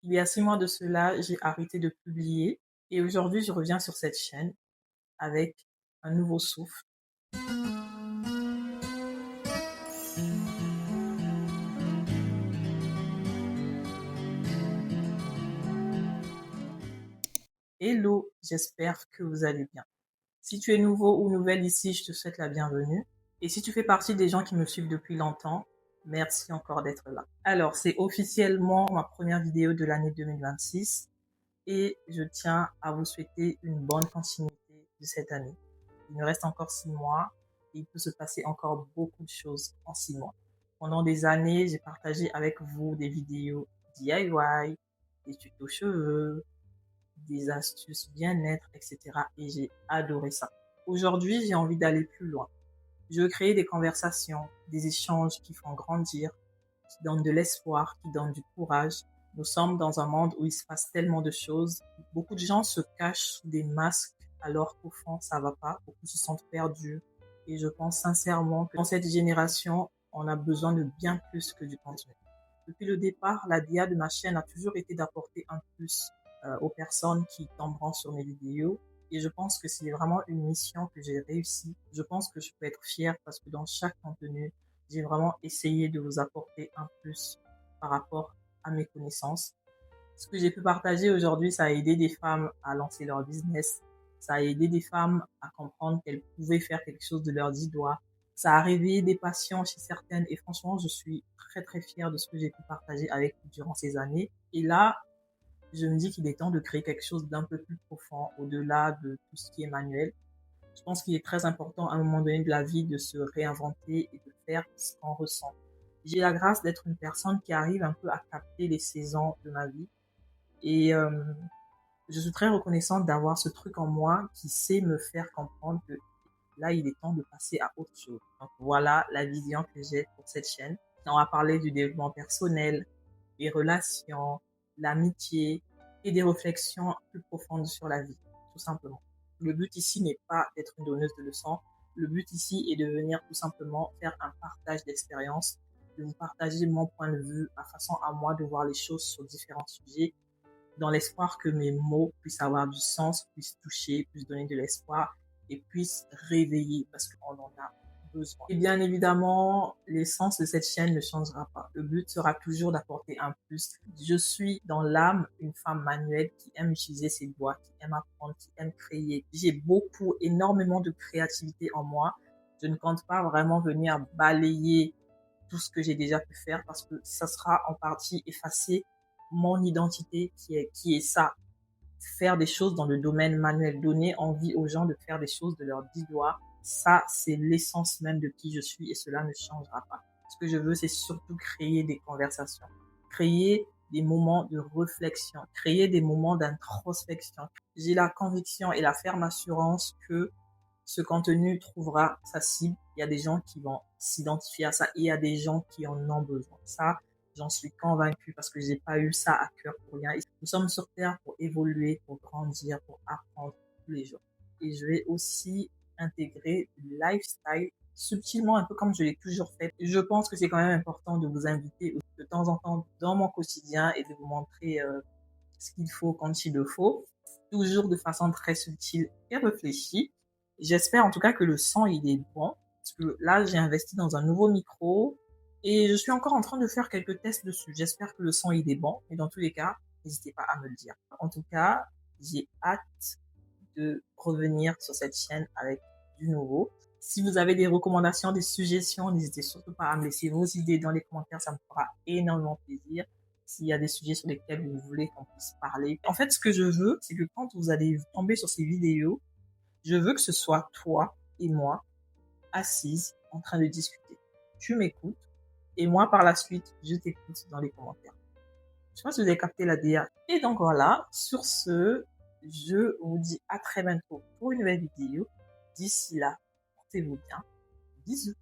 Il y a 6 mois de cela, j'ai arrêté de publier et aujourd'hui, je reviens sur cette chaîne avec un nouveau souffle. Hello, j'espère que vous allez bien. Si tu es nouveau ou nouvelle ici, je te souhaite la bienvenue. Et si tu fais partie des gens qui me suivent depuis longtemps, merci encore d'être là. Alors, c'est officiellement ma première vidéo de l'année 2026 et je tiens à vous souhaiter une bonne continuité de cette année. Il me reste encore 6 mois et il peut se passer encore beaucoup de choses en 6 mois. Pendant des années, j'ai partagé avec vous des vidéos DIY, des tutos cheveux, des astuces bien-être, etc. Et j'ai adoré ça. Aujourd'hui, j'ai envie d'aller plus loin. Je veux créer des conversations, des échanges qui font grandir, qui donnent de l'espoir, qui donnent du courage. Nous sommes dans un monde où il se passe tellement de choses. Beaucoup de gens se cachent sous des masques alors qu'au fond, ça va pas. Beaucoup se sentent perdus. Et je pense sincèrement que dans cette génération, on a besoin de bien plus que du contenu. Depuis le départ, la DIA de ma chaîne a toujours été d'apporter un plus aux personnes qui tomberont sur mes vidéos. Et je pense que c'est vraiment une mission que j'ai réussi. Je pense que je peux être fière parce que dans chaque contenu, j'ai vraiment essayé de vous apporter un plus par rapport à mes connaissances. Ce que j'ai pu partager aujourd'hui, ça a aidé des femmes à lancer leur business. Ça a aidé des femmes à comprendre qu'elles pouvaient faire quelque chose de leurs 10 doigts. Ça a réveillé des passions chez certaines et franchement, je suis très très fière de ce que j'ai pu partager avec vous durant ces années. Et là, je me dis qu'il est temps de créer quelque chose d'un peu plus profond au-delà de tout ce qui est manuel. Je pense qu'il est très important à un moment donné de la vie de se réinventer et de faire ce qu'on ressent. J'ai la grâce d'être une personne qui arrive un peu à capter les saisons de ma vie et je suis très reconnaissante d'avoir ce truc en moi qui sait me faire comprendre que là, il est temps de passer à autre chose. Donc voilà la vision que j'ai pour cette chaîne. On va parler du développement personnel, des relations, l'amitié et des réflexions plus profondes sur la vie, tout simplement. Le but ici n'est pas d'être une donneuse de leçons. Le but ici est de venir tout simplement faire un partage d'expérience, de vous partager mon point de vue, ma façon à moi de voir les choses sur différents sujets, dans l'espoir que mes mots puissent avoir du sens, puissent toucher, puissent donner de l'espoir et puissent réveiller parce qu'on en a besoin. Et bien évidemment, l'essence de cette chaîne ne changera pas. Le but sera toujours d'apporter un plus. Je suis dans l'âme une femme manuelle qui aime utiliser ses doigts, qui aime apprendre, qui aime créer. J'ai énormément de créativité en moi. Je ne compte pas vraiment venir balayer tout ce que j'ai déjà pu faire parce que ça sera en partie effacé mon identité qui est ça, faire des choses dans le domaine manuel, donner envie aux gens de faire des choses de leurs 10 doigts. Ça, c'est l'essence même de qui je suis et cela ne changera pas. Ce que je veux, c'est surtout créer des conversations, créer des moments de réflexion, créer des moments d'introspection. J'ai la conviction et la ferme assurance que ce contenu trouvera sa cible. Il y a des gens qui vont s'identifier à ça et il y a des gens qui en ont besoin. Ça, j'en suis convaincue parce que j'ai pas eu ça à cœur pour rien. Nous sommes sur Terre pour évoluer, pour grandir, pour apprendre tous les jours. Et je vais aussi intégrer le lifestyle subtilement, un peu comme je l'ai toujours fait. Je pense que c'est quand même important de vous inviter de temps en temps dans mon quotidien et de vous montrer ce qu'il faut quand il le faut, toujours de façon très subtile et réfléchie. J'espère en tout cas que le son il est bon, parce que là j'ai investi dans un nouveau micro et je suis encore en train de faire quelques tests dessus. J'espère que le son il est bon, mais dans tous les cas, n'hésitez pas à me le dire. En tout cas, j'ai hâte de revenir sur cette chaîne avec du nouveau. Si vous avez des recommandations, des suggestions, n'hésitez surtout pas à me laisser vos idées dans les commentaires, ça me fera énormément plaisir. S'il y a des sujets sur lesquels vous voulez qu'on puisse parler. En fait, ce que je veux, c'est que quand vous allez tomber sur ces vidéos, je veux que ce soit toi et moi assises en train de discuter. Tu m'écoutes et moi, par la suite, je t'écoute dans les commentaires. Je pense que vous avez capté la DA. Et donc voilà, sur ce, je vous dis à très bientôt pour une nouvelle vidéo. D'ici là, portez-vous bien. Bisous.